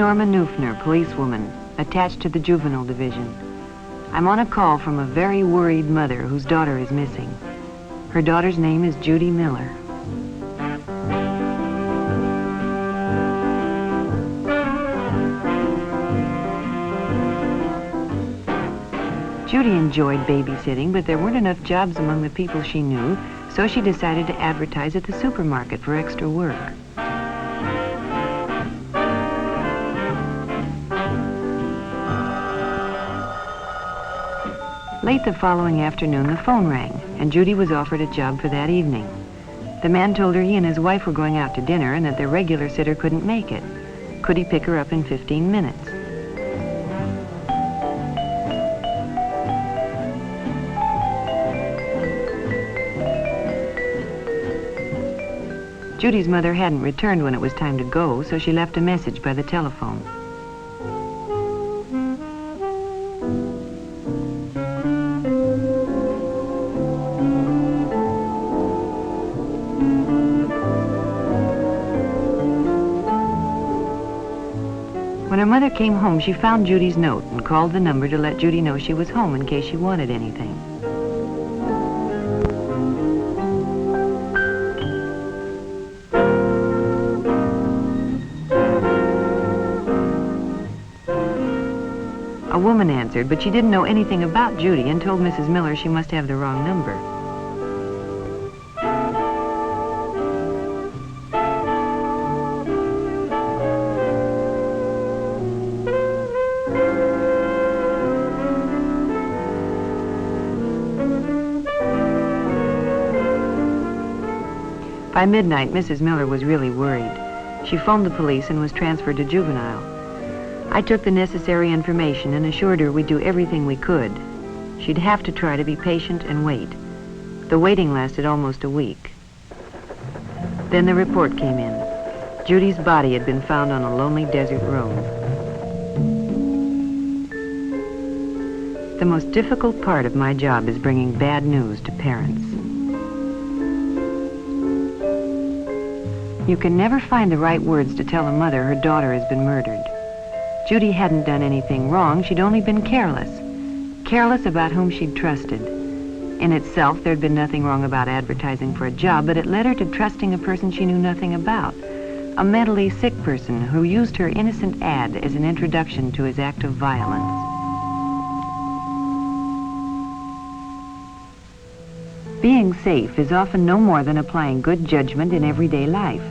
Norma Neufner, policewoman, attached to the juvenile division. I'm on a call from a very worried mother whose daughter is missing. Her daughter's name is Judy Miller. Judy enjoyed babysitting, but there weren't enough jobs among the people she knew, so she decided to advertise at the supermarket for extra work. Late the following afternoon, the phone rang, and Judy was offered a job for that evening. The man told her he and his wife were going out to dinner and that their regular sitter couldn't make it. Could he pick her up in 15 minutes? Judy's mother hadn't returned when it was time to go, so she left a message by the telephone. When her mother came home, she found Judy's note and called the number to let Judy know she was home in case she wanted anything. A woman answered, but she didn't know anything about Judy and told Mrs. Miller she must have the wrong number. By midnight, Mrs. Miller was really worried. She phoned the police and was transferred to juvenile. I took the necessary information and assured her we'd do everything we could. She'd have to try to be patient and wait. The waiting lasted almost a week. Then the report came in. Judy's body had been found on a lonely desert road. The most difficult part of my job is bringing bad news to parents. You can never find the right words to tell a mother her daughter has been murdered. Judy hadn't done anything wrong, she'd only been careless. Careless about whom she'd trusted. In itself, there'd been nothing wrong about advertising for a job, but it led her to trusting a person she knew nothing about. A mentally sick person who used her innocent ad as an introduction to his act of violence. Being safe is often no more than applying good judgment in everyday life.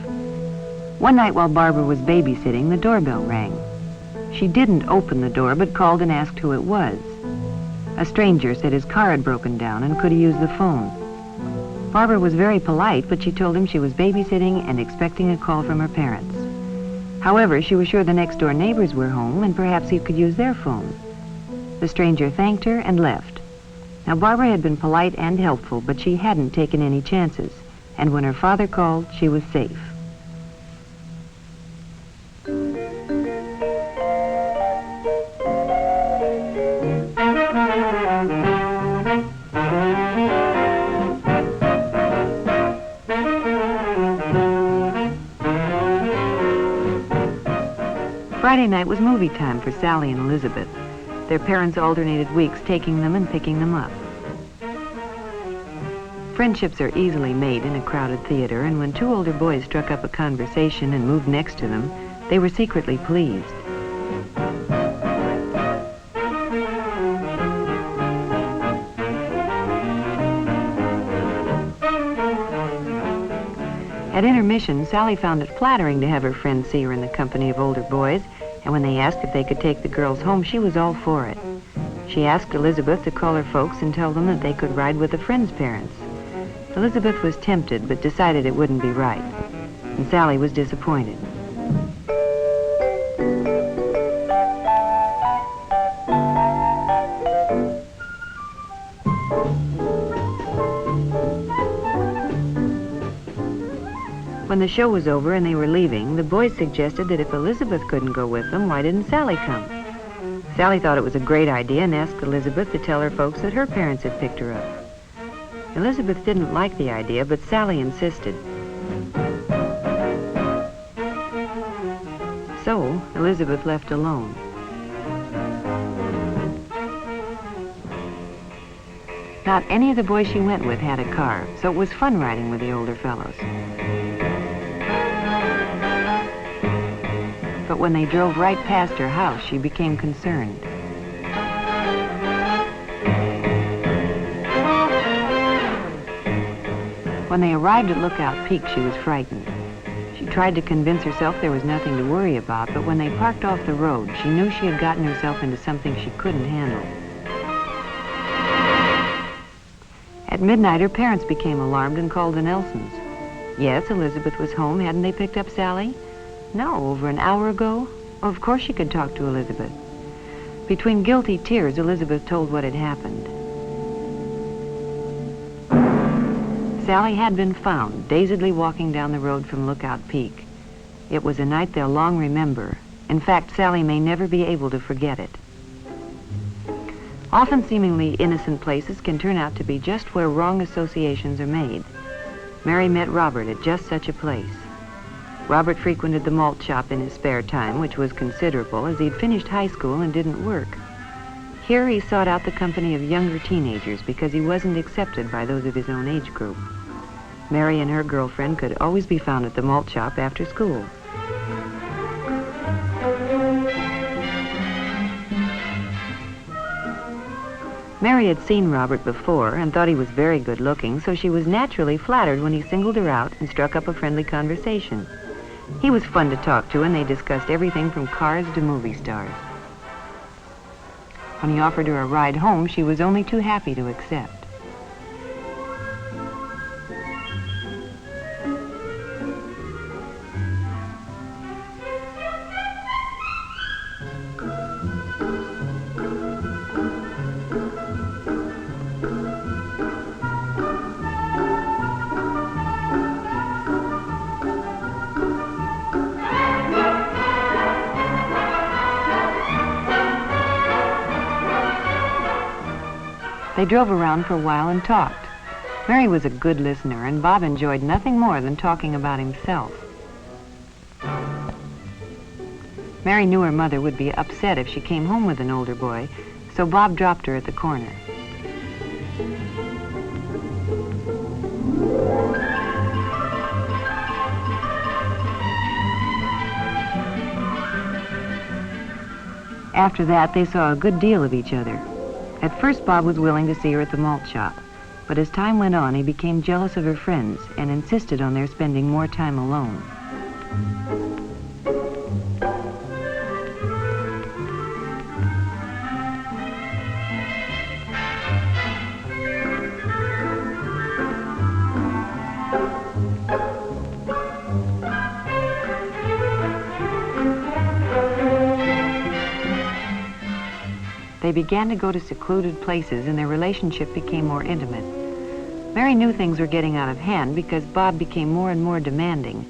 One night while Barbara was babysitting, the doorbell rang. She didn't open the door, but called and asked who it was. A stranger said his car had broken down and could he use the phone. Barbara was very polite, but she told him she was babysitting and expecting a call from her parents. However, she was sure the next-door neighbors were home and perhaps he could use their phone. The stranger thanked her and left. Now, Barbara had been polite and helpful, but she hadn't taken any chances, and when her father called, she was safe. Friday night was movie time for Sally and Elizabeth. Their parents alternated weeks taking them and picking them up. Friendships are easily made in a crowded theater, and when two older boys struck up a conversation and moved next to them, they were secretly pleased. At intermission, Sally found it flattering to have her friends see her in the company of older boys, and when they asked if they could take the girls home, she was all for it. She asked Elizabeth to call her folks and tell them that they could ride with a friend's parents. Elizabeth was tempted, but decided it wouldn't be right, and Sally was disappointed. When the show was over and they were leaving, the boys suggested that if Elizabeth couldn't go with them, why didn't Sally come? Sally thought it was a great idea and asked Elizabeth to tell her folks that her parents had picked her up. Elizabeth didn't like the idea, but Sally insisted. So, Elizabeth left alone. Not any of the boys she went with had a car, so it was fun riding with the older fellows. But when they drove right past her house, she became concerned. When they arrived at Lookout Peak, she was frightened. She tried to convince herself there was nothing to worry about, but when they parked off the road, she knew she had gotten herself into something she couldn't handle. At midnight, her parents became alarmed and called the Nelsons. Yes, Elizabeth was home. Hadn't they picked up Sally? No, over an hour ago. Of course she could talk to Elizabeth. Between guilty tears, Elizabeth told what had happened. Sally had been found, dazedly walking down the road from Lookout Peak. It was a night they'll long remember. In fact, Sally may never be able to forget it. Often seemingly innocent places can turn out to be just where wrong associations are made. Mary met Robert at just such a place. Robert frequented the malt shop in his spare time, which was considerable, as he'd finished high school and didn't work. Here he sought out the company of younger teenagers because he wasn't accepted by those of his own age group. Mary and her girlfriend could always be found at the malt shop after school. Mary had seen Robert before and thought he was very good looking, so she was naturally flattered when he singled her out and struck up a friendly conversation. He was fun to talk to, and they discussed everything from cars to movie stars. When he offered her a ride home, she was only too happy to accept. They drove around for a while and talked. Mary was a good listener, and Bob enjoyed nothing more than talking about himself. Mary knew her mother would be upset if she came home with an older boy, so Bob dropped her at the corner. After that, they saw a good deal of each other. At first, Bob was willing to see her at the malt shop, but as time went on, he became jealous of her friends and insisted on their spending more time alone. They began to go to secluded places, and their relationship became more intimate. Mary knew things were getting out of hand because Bob became more and more demanding,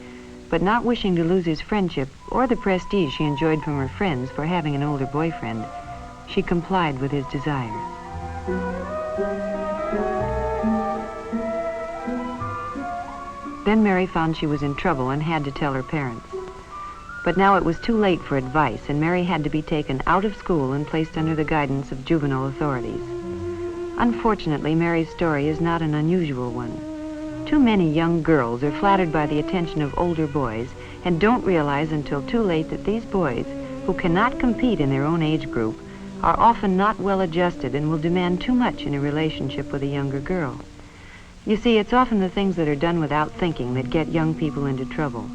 but not wishing to lose his friendship or the prestige she enjoyed from her friends for having an older boyfriend, she complied with his desire. Then Mary found she was in trouble and had to tell her parents. But now it was too late for advice, and Mary had to be taken out of school and placed under the guidance of juvenile authorities. Unfortunately, Mary's story is not an unusual one. Too many young girls are flattered by the attention of older boys and don't realize until too late that these boys, who cannot compete in their own age group, are often not well adjusted and will demand too much in a relationship with a younger girl. You see, it's often the things that are done without thinking that get young people into trouble.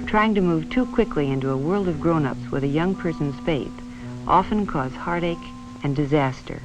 Trying to move too quickly into a world of grown-ups with a young person's faith often cause heartache and disaster.